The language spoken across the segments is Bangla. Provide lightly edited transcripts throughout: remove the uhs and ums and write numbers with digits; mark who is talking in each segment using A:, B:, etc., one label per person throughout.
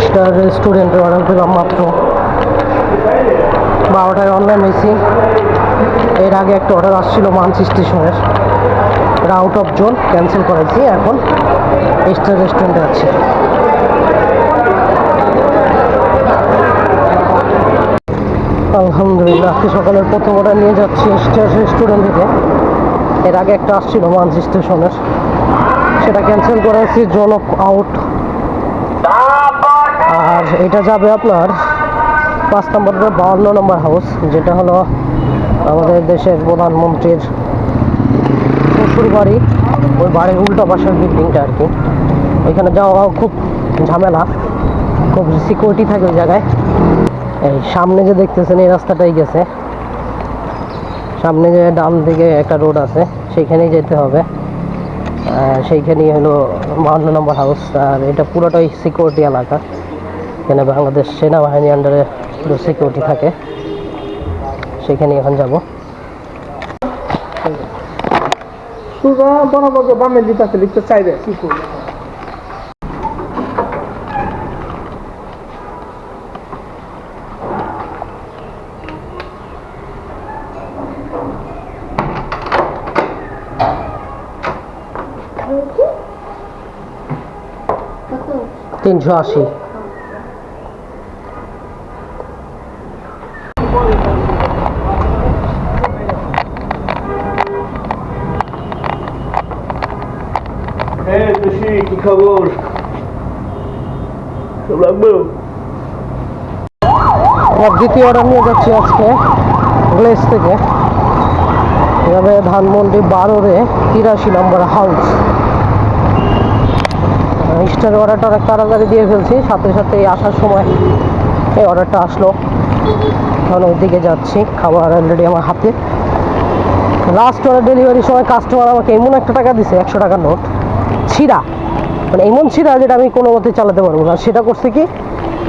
A: একটা রেস্টুরেন্টের অর্ডার পেলাম মাত্র 12টায় অনলাইন হয়েছি। এর আগে একটা অর্ডার আসছিল মানসি স্টেশনের, আউট অফ জোন, ক্যান্সেল করাইছি। এখন স্টার রেস্টুরেন্টে আছি। আলহামদুলিল্লাহ, আজকে সকালের প্রথম অর্ডার নিয়ে যাচ্ছি স্টার রেস্টুরেন্ট থেকে। এর আগে একটা আসছিল মানসি স্টেশনের, সেটা ক্যান্সেল করেছি, জোন অফ আউট। আর এটা যাবে আপনার 5 নম্বর 52 নম্বর হাউস, যেটা হলো আমাদের দেশের প্রধানমন্ত্রীর শ্বশুর বাড়ি। ওই বাড়ির উল্টা পাশের বিল্ডিংটা আর কি। ওইখানে যাওয়া খুব ঝামেলা, খুব সিকিউরিটি থাকে ওই জায়গায়। এই সামনে যে দেখতেছেন এই রাস্তাটাই গেছে, সামনে যে ডান দিকে একটা রোড আছে সেইখানেই যেতে হবে। সেইখানেই হলো 52 নম্বর হাউস। আর এটা পুরোটাই সিকিউরিটি এলাকা, এখানে বাংলাদেশ সেনাবাহিনীর আন্ডারে পুরো সিকিউরিটি থাকে। সেখানে এখন যাব।
B: সোজা বরাবর বামে দিতে আছে, লিখতে চাইবে কি করবে।
C: কত?
A: 380।
B: কি খবর?
A: দ্বিতীয় অর্ডার নিয়ে যাচ্ছি আজকে গ্লেস থেকে, এভাবে ধানমন্ডি 12-এ 83 নম্বর হাউস। স্টার অর্ডারটা অনেক তাড়াতাড়ি দিয়ে ফেলছি, সাথে সাথে আসার সময় এই অর্ডারটা আসলো। এখন ওই দিকে যাচ্ছি, খাবার অলরেডি আমার হাতে। লাস্ট অর্ডার ডেলিভারির সময় কাস্টমার আমাকে এমন একটা টাকা দিছে, 100 টাকার নোট, ছিঁড়া, মানে এমন ছিঁড়া যেটা আমি কোনো মতে চালাতে পারবো না। সেটা করছে কি,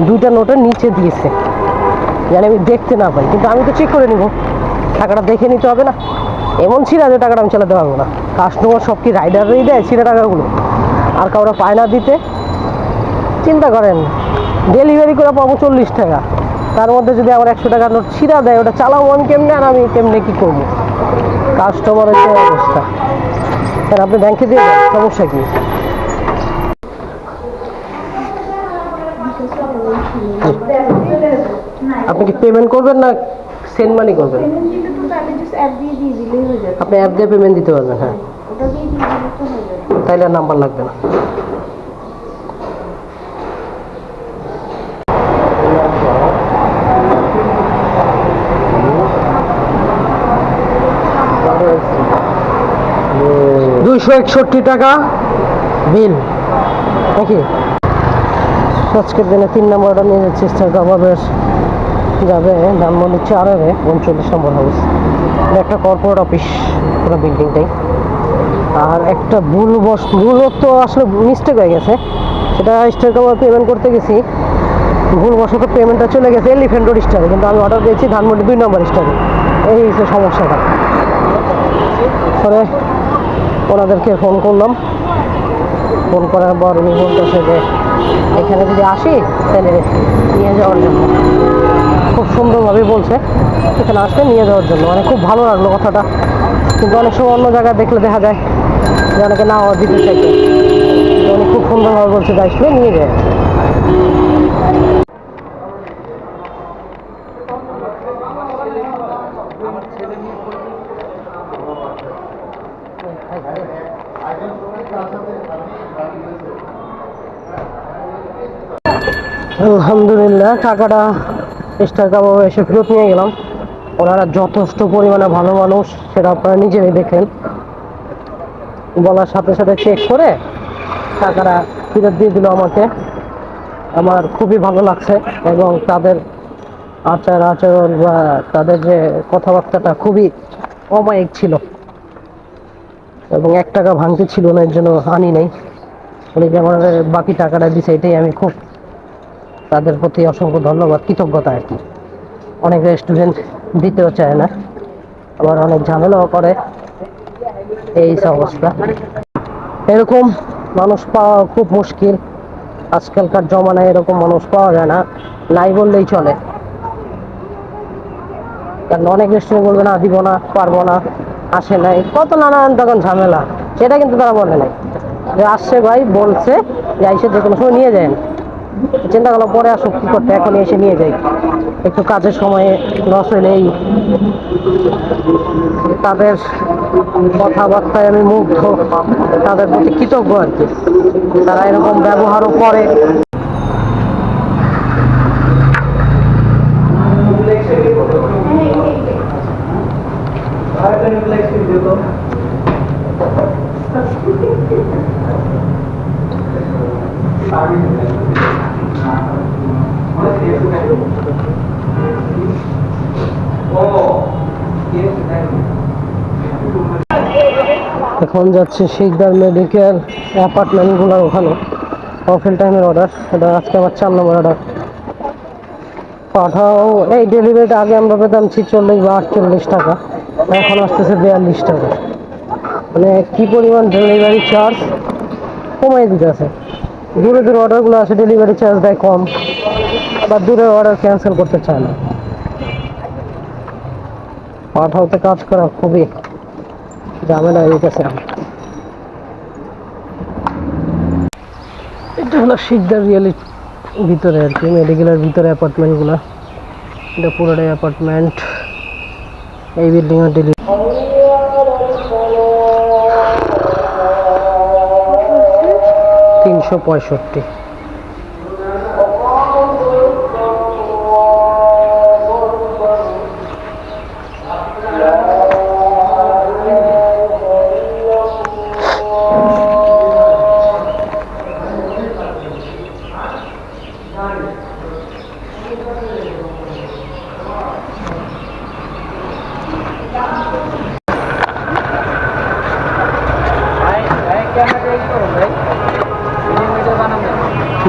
A: 2টা নোটের নিচে দিয়েছে, জানি আমি দেখতে না পাই, কিন্তু আমি তো চেক করে নিব, টাকাটা দেখে নিতে হবে না। এমন ছিঁড়া যে টাকাটা আমি চালাতে পারবো না। কাস্টমার সব কি রাইডারই দেয় ছিঁড়া টাকাগুলো, আর কাউরা পায় না দিতে? চিন্তা করেন, ডেলিভারি করে পাবো 40 টাকা, তার মধ্যে যদি আমার 100 টাকার নোট ছিঁড়া দেয়, ওটা চালাবো আমি কেমনে, আর আমি কেমনে কী করবো? কাস্টমারের তো অবস্থা। স্যার আপনি ব্যাংকে দিয়ে দেন, সমস্যা কি? আপনি কি পেমেন্ট করবেন না সেন্ড মানি করবেন? আপনি অ্যাপ দিয়ে পেমেন্ট দিতে পারবেন। হ্যাঁ, তাইলে আর নাম্বার লাগবে না। $261 টাকা বিল নাকি? আজকের দিনে 3 নম্বর অর্ডার নিয়ে যাচ্ছি স্টার কাবাবের, যাবে ধানমন্ডি 4-এ 39 নম্বর হাউস। একটা কর্পোরেট অফিস পুরো বিল্ডিংটাই। আর একটা ভুলবশত আসলে মিস্টেক হয়ে গেছে, সেটা স্টার কাবাব পেমেন্ট করতে গেছি, ভুলবশত পেমেন্টটা চলে গেছে এলিফ্যান্ট রোড স্টারে, কিন্তু আমি অর্ডার দিয়েছি ধানমন্ডি 2 নম্বর স্টারে। এই হচ্ছে সমস্যাটা। পরে ওনাদেরকে ফোন করলাম, ফোন করার পর উনি বলতেছে যে এখানে যদি আসি তাহলে নিয়ে যাওয়ার জন্য। খুব সুন্দরভাবে বলছে এখানে আসলে নিয়ে যাওয়ার জন্য, মানে খুব ভালো লাগলো কথাটা। কিন্তু অনেক সময় অন্য জায়গায় দেখলে দেখা যায় যে অনেকে না দিতে চাইছে, উনি খুব সুন্দরভাবে বলছে যে আসলে নিয়ে যায়। আলহামদুলিল্লাহ, টাকাটা স্টার কাবাবে এসে ফেরত নিয়ে গেলাম। ওনারা যথেষ্ট পরিমাণে ভালো মানুষ, সেটা আপনারা নিজেরাই দেখলেন। বলার সাথে সাথে চেক করে টাকাটা ফেরত দিয়ে দিল আমাকে। আমার খুবই ভালো লাগছে, এবং তাদের আচরণ বা তাদের যে কথাবার্তাটা খুবই অমায়িক ছিল, এবং 1 টাকা ভাঙতে ছিল না, এর জন্য আনি নাই। উনি যে আমাদের বাকি টাকাটা দিছে, এটাই আমি খুব তাদের প্রতি অসংখ্য ধন্যবাদ, কৃতজ্ঞতা আর কি। অনেক রেস্টুরেন্ট দিতেও চায় না, আবার অনেক ঝামেলাও করে। এই অবস্থা, এরকম মানুষ পাওয়া খুব মুশকিল। আজকালকার জমানায় এরকম মানুষ পাওয়া যায় না, নাই বললেই চলে। কারণ অনেক রেস্টুরেন্ট বলবে না, দিব না, পারবো না, আসে নাই, কত নানান তখন ঝামেলা। সেটা কিন্তু তারা বলে নাই যে আসছে ভাই, বলছে যে এসে যে কোনো সময় নিয়ে যায়। চিন্তা করলাম পরে আসুক, কি করতে, এখনই এসে নিয়ে যাই। একটু কাজের সময়ে লস হইলেই। তাদের কথাবার্তায় আমি মুগ্ধ, তাদের প্রতি কৃতজ্ঞ আর কি, তারা এরকম ব্যবহারও করে। এখন যাচ্ছে শিকদার মেডিকেল অ্যাপার্টমেন্টগুলোর ওখানে। কফিল টাইমের অর্ডার, এটা আজকে আমার 4 নম্বর অর্ডার। পাঠাও, এই ডেলিভারিটা আগে আমরা পেতাম 46 বা 48 টাকা, এখন আসতেছে 42 টাকা। মানে কি পরিমাণ ডেলিভারি চার্জ কমাই দিতেছে। দূরে দূরে অর্ডারগুলো আসে, ডেলিভারি চার্জ দেয় কম, বা দূরের অর্ডার ক্যান্সেল করতে চায় না। পাঠাওতে কাজ করা খুবই ঝামেলা হয়ে গেছে। এটা হলো শিকদার রিয়েলির ভিতরে আর কি, মেডিকেলের ভিতরে অ্যাপার্টমেন্টগুলো। এটা পুরোটাই অ্যাপার্টমেন্ট। এই বিল্ডিং এর ডেলি 365।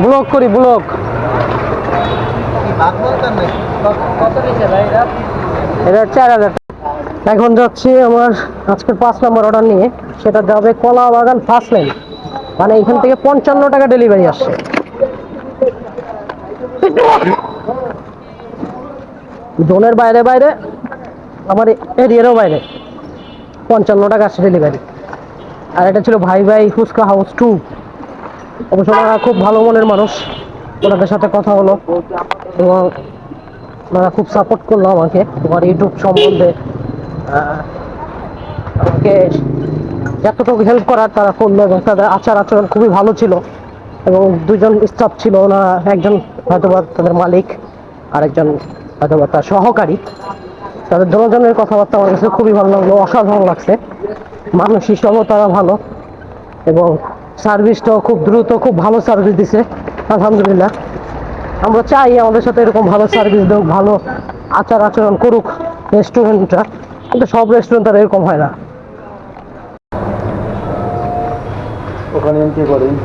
A: ব্লক করি, ব্লক। এটা 4000। এখন যাচ্ছি আমার আজকের 5 নম্বর অর্ডার নিয়ে, সেটা যাবে কলা বাগান ফার্স্ট লাইন। মানে এখান থেকে 55 টাকা ডেলিভারি আসছে। জোনের বাইরে বাইরে, আমার এরিয়ারও বাইরে 55 টাকা আসছে ডেলিভারি। আর এটা ছিল ভাই ভাই ফুচকা হাউস 2। অবশ্য ওনারা খুব ভালো মনের মানুষ, ওনাদের সাথে কথা হলো এবং ওনারা খুব সাপোর্ট করলো আমাকে, আমার ইউটিউব সম্বন্ধে আমাকে যতটুকু হেল্প করার তারা করলো, এবং তাদের আচার আচরণ খুবই ভালো ছিল। এবং দুজন স্টাফ ছিল, ওনারা একজন হয়তোবা তাদের মালিক, আরেকজন হয়তোবা তার সহকারী। তাদের দুজনের কথাবার্তা আমার কাছে খুবই ভালো লাগলো, অসাধারণ লাগছে। মানুষ হিসাবেও তারা ভালো, এবং সার্ভিসটাও খুব দ্রুত, খুব ভালো সার্ভিস দিছে আলহামদুলিল্লাহ। আমরা চাই আমাদের সাথে এরকম ভালো সার্ভিস দেখ, ভালো আচার আচরণ করুক রেস্টুরেন্টটা, কিন্তু সব রেস্টুরেন্ট তার এরকম হয় না।
B: ওখানে কি করেন?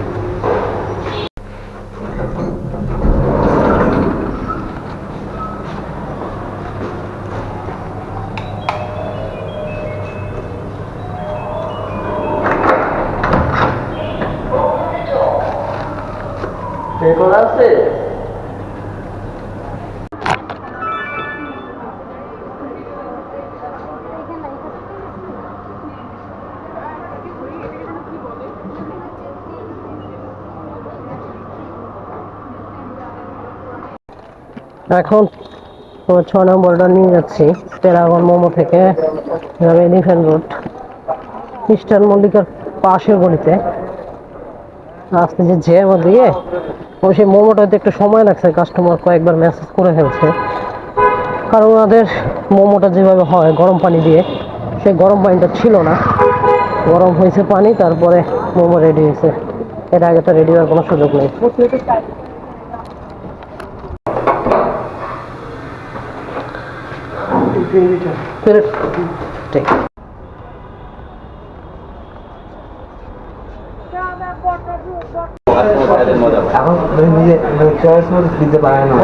B: আছে
A: এখন 6 নম্বর অর্ডার নিয়ে যাচ্ছি প্যারাগন মোমো থেকে, যাবে এলিফ্যান্ট রোড খ্রিস্টান মল্লিকার পাশের গলিতে। আসতে যে জ্যাম দিয়ে ও সেই মোমোটাতে একটু সময় লাগছে, কাস্টমার কয়েকবার মেসেজ করে ফেলছে। কারণ ওনাদের মোমোটা যেভাবে হয় গরম পানি দিয়ে, সেই গরম পানিটা ছিল না, গরম হয়েছে পানি, তারপরে মোমো রেডি হয়েছে। এর আগে তো রেডি হওয়ার কোনো সুযোগ নেই। ঠিক
B: এখন নিজে চয়েস মতো দিতে পারে না,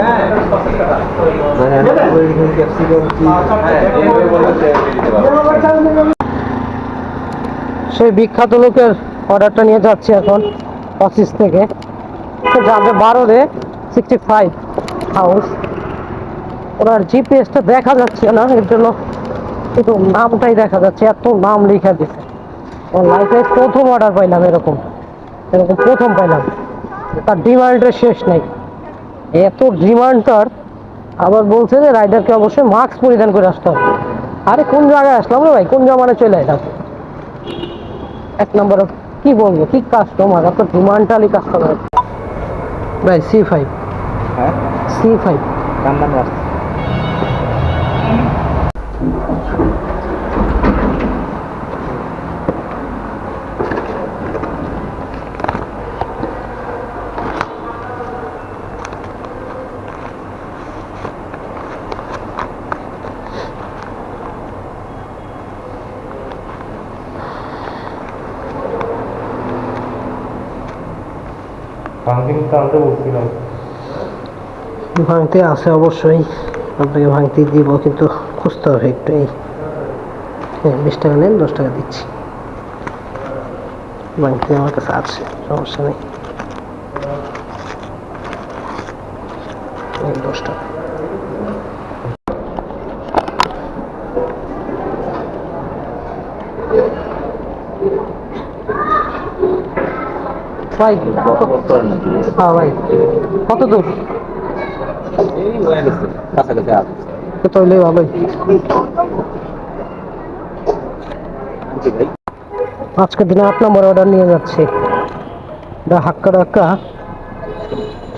A: সেই বিখ্যাত লোকের অর্ডারটা নিয়ে যাচ্ছি এখন অফিস থেকে। যাবে 12 65 হাউস। ওনার জিপিএসটা দেখা যাচ্ছে না, এর জন্য কিন্তু নামটাই দেখা যাচ্ছে, এত নাম লেখা দিছে। লাইফে প্রথম অর্ডার পাইলাম এরকম, এরকম প্রথম পাইলাম। তার ডিমান্ডের শেষ নেই, এত ডিমান্ড তার। আবার বলছে যে রাইডারকে অবশ্যই মাস্ক পরিধান করে আসতে হবে। আরে কোন জায়গায় আসলাম রে ভাই, কোন জামানে চলে এলাম। এক নম্বরে কি বলবো, কি কাস্টমার, এত ডিমান্ডালি কাস্টমার ভাই। C5,
B: হ্যাঁ
A: C5
B: কার নামে আসছে? ভাঙতে আনতে বলছিলাম।
A: ভাঙতে আছে অবশ্যই, আপনাকে ভাঙতে দিব, কিন্তু খুঁজতে হবে একটু। এই 20 টাকা নেন, 10 টাকা দিচ্ছি। ভাঙতে আমার কাছে আছে, সমস্যা নেই। এই 10 টাকা। ভাই হ্যাঁ ভাই, কত দূর?
B: এই হয়ে গেছে কাছাকাছি আছে।
A: কত হইলে ভালোই। আজকের দিনে 8 নম্বর অর্ডার নিয়ে যাচ্ছি। হাক্কা ডাক্কা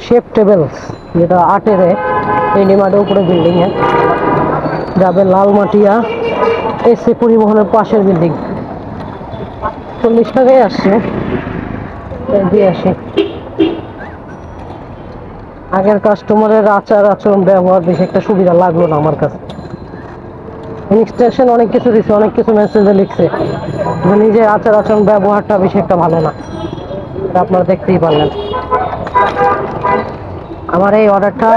A: শেপ টেবিলস, যেটা 8-এর এলিমাডের উপরে বিল্ডিং এ যাবে, লালমাটিয়া এসি পরিবহনের পাশের বিল্ডিং। 40 টাকায় আসছে, দিয়ে আসি। আগের কাস্টমারের আচার আচরণ ব্যবহার বেশি একটা সুবিধা লাগলো না আমার কাছে। ইনস্ট্রাকশন অনেক কিছু দিচ্ছে, অনেক কিছু মেসেজে লিখছে, নিজের আচার আচরণ ব্যবহারটা বেশি একটা ভালো না, এটা আপনারা দেখতেই পারলেন। আমার এই অর্ডারটা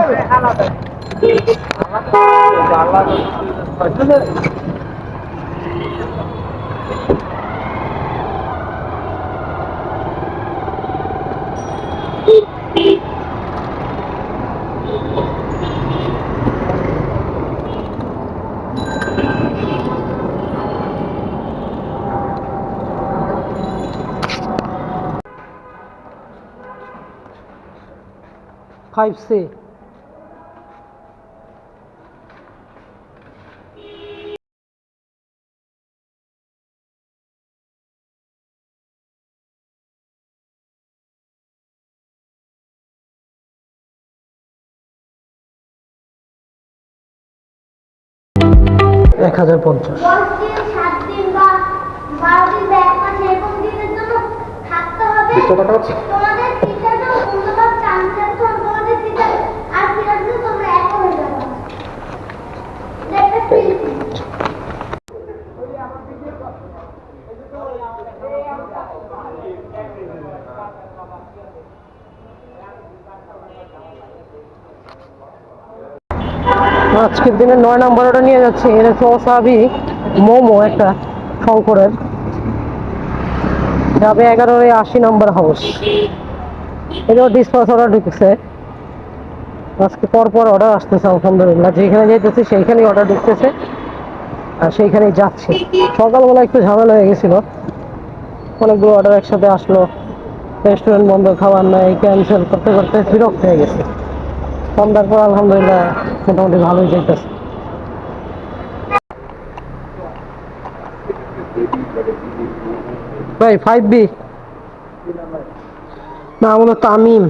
A: 5C।1050।
C: 10 দিন 7 দিন বা 12 দিন বা 1 মাস এরকম দিনের জন্য থাকতে হবে। তোমাদের টিচাররা অন্যবার চান্স দেন, তোমাদের টিচার আর ফিরাতে তোমরা এক হয়ে যাবে। দেখতে
A: আজকের দিনে 9 নম্বর অর্ডার নিয়ে যাচ্ছে। এর ওয়াসাবি মোমো একটা শঙ্করের, যাবে 11-80 নম্বর হাউস। এটাও ডিসপাস অর্ডার ঢুকছে। আজকে পরপর অর্ডার আসতেছে আলহামদুলিল্লাহ, যেখানে যেতেছি সেইখানেই অর্ডার ঢুকতেছে আর সেইখানেই যাচ্ছে। সকালবেলা একটু ঝামেলা হয়ে গেছিল, অনেকগুলো অর্ডার একসাথে আসলো, রেস্টুরেন্ট বন্ধ, খাবার নাই, ক্যান্সেল করতে করতে বিরক্ত হয়ে গেছে। সন্ধ্যার পর আলহামদুলিল্লাহ মোটামুটি ভালোই যেতেছে। ভাই 5B না, হলো তামিম।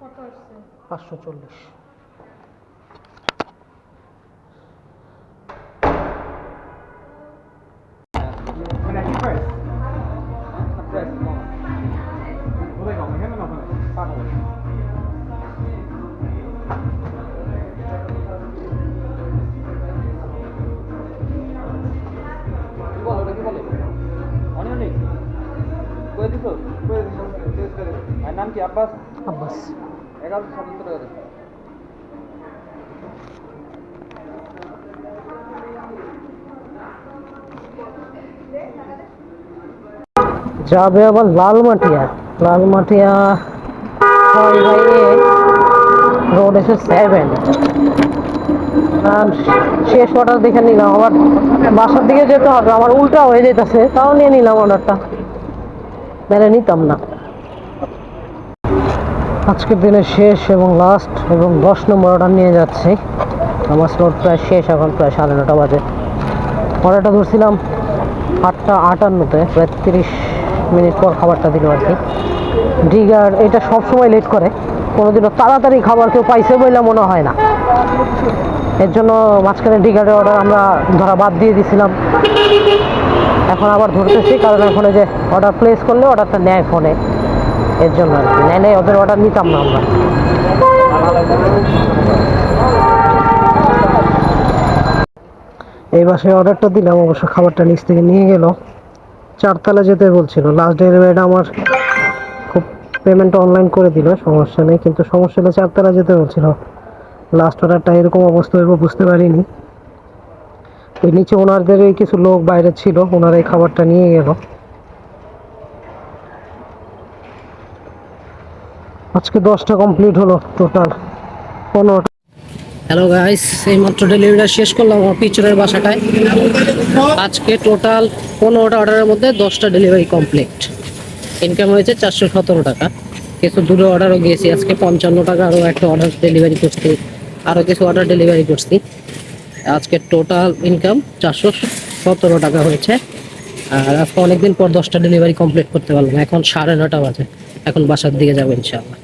C: কত আসছে?
A: 540।
B: মানে কি প্রাইস? প্রাইস বলে দাও, এখানে না ওখানে পাঠাবো। নাম কি আব্বাস?
A: আব্বাস।
B: 1177 টাকা দেন।
A: যাবে আবার লালমাটিয়া। লালমাটিয়া 6/A রোড এসে 7। আর শেষ অর্ডার দেখে নিলাম, আবার বাসার দিকে যেতে হবে, আমার উল্টা হয়ে যেতেছে, তাও নিয়ে নিলাম অর্ডারটা, মেনে নিতাম না। আজকের দিনের শেষ এবং লাস্ট এবং 10 নম্বর অর্ডার নিয়ে যাচ্ছি। আমার স্লট প্রায় শেষ, এখন প্রায় 9:30 বাজে। অর্ডারটা ধরছিলাম 8:58-তে, প্রায় 30 মিনিট পর খাবারটা দিল আর কি। ডিগার এটা সবসময় লেট করে, কোনোদিনও তাড়াতাড়ি খাবার কেউ পাইছে বলে মনে হয় না। এর জন্য মাঝখানে ডিগারের অর্ডার আমরা ধরা বাদ দিয়ে দিয়েছিলাম, এখন আবার ধরতেছি, কারণ এখন যে অর্ডার প্লেস করলে অর্ডারটা নেয় ফোনে, এর জন্য আর কি। নেয় ওদের অর্ডার নিতাম না আমরা। এই বাসে অর্ডারটা দিলাম, অবশ্য খাবারটা নিচ থেকে নিয়ে গেল। 4 তলা যেতে বলছিল, লাস্ট ডেলিভারিটা আমার খুব পেমেন্টটা অনলাইন করে দিল, সমস্যা নেই, কিন্তু সমস্যা হলে 4 তলা যেতে বলছিল। লাস্ট অর্ডারটা এরকম অবস্থা হইব বুঝতে পারিনি। ওই নিচে ওনাদের কিছু লোক বাইরে ছিল, ওনারা এই খাবারটা নিয়ে গেল। আজকে 10টা কমপ্লিট হলো, টোটাল 15টা। হ্যালো গাইস, এইমাত্র ডেলিভারিটা শেষ করলাম আমার পিছনের বাসাটায়। আজকে টোটাল 15টা অর্ডারের মধ্যে 10টা ডেলিভারি কমপ্লিট। ইনকাম হয়েছে 417 টাকা। কিছু দূরে অর্ডারও গিয়েছি আজকে, 55 টাকা আরও একটা অর্ডার ডেলিভারি করছি, আরও কিছু অর্ডার ডেলিভারি করছি। আজকে টোটাল ইনকাম 417 টাকা হয়েছে। আর আজকে অনেকদিন পর 10টা ডেলিভারি কমপ্লিট করতে পারলাম। এখন 9:30 বাজে, এখন বাসার দিকে যাবো ইনশাআল্লাহ।